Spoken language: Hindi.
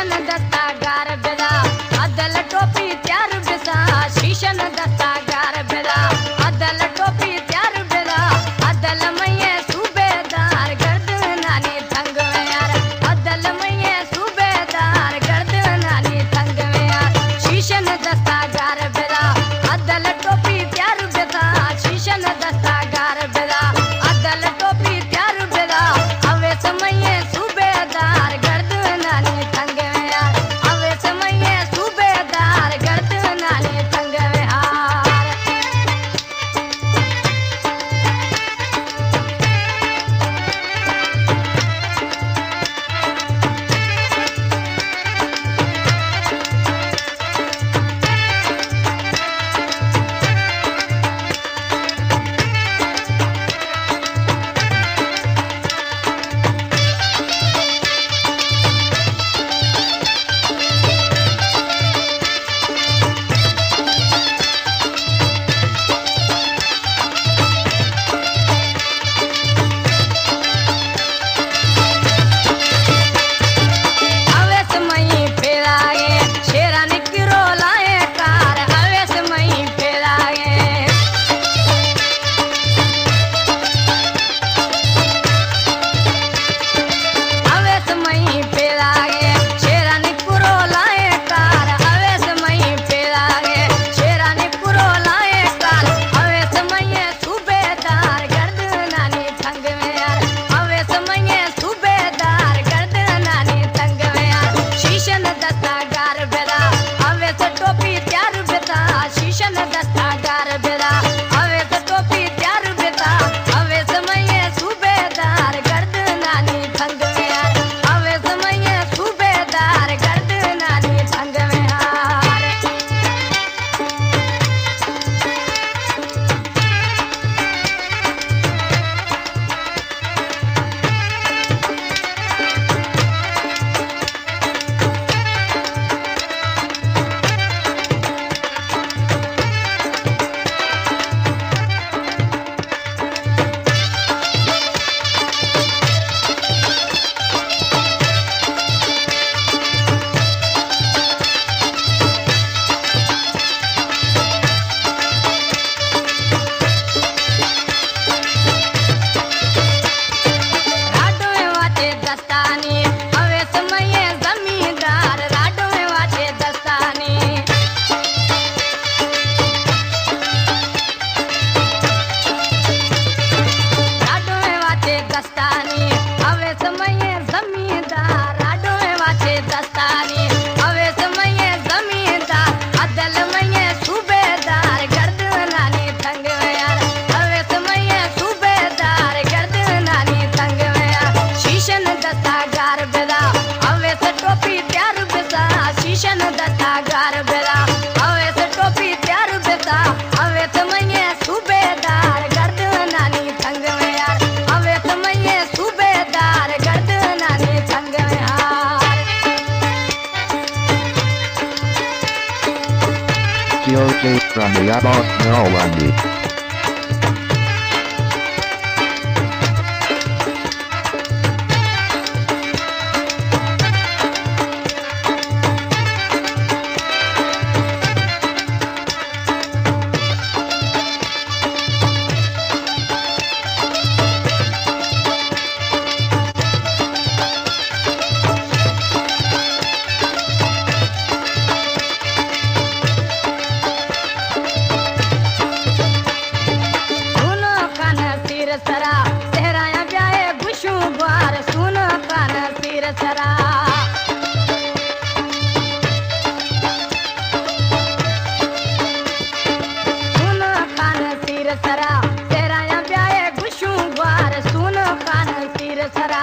शीशन दस्ता गार बेदा अदल टोपी त्यार बेसा शीशन दस्ता गार बेदा अदल टोपी त्यार बेदा अदल मैये सूबेदार गर्द नानी थंग में यार अदल मैये सूबेदार गर्द नानी थंग में यार शीशन दस्ता गार बेदा अदल टोपी त्यार बेदा शीशन दस्ता गार बेदा अदल टोपी त्यार बेदा अवे समये सूबेदार गर्द नानी थंग में यार अवे समये सूबेदार गर्द नानी थंग में हार DJ from the Abbas Nawandi. तेरा या ब्याह गुशू बार सुनो खान तीर सरा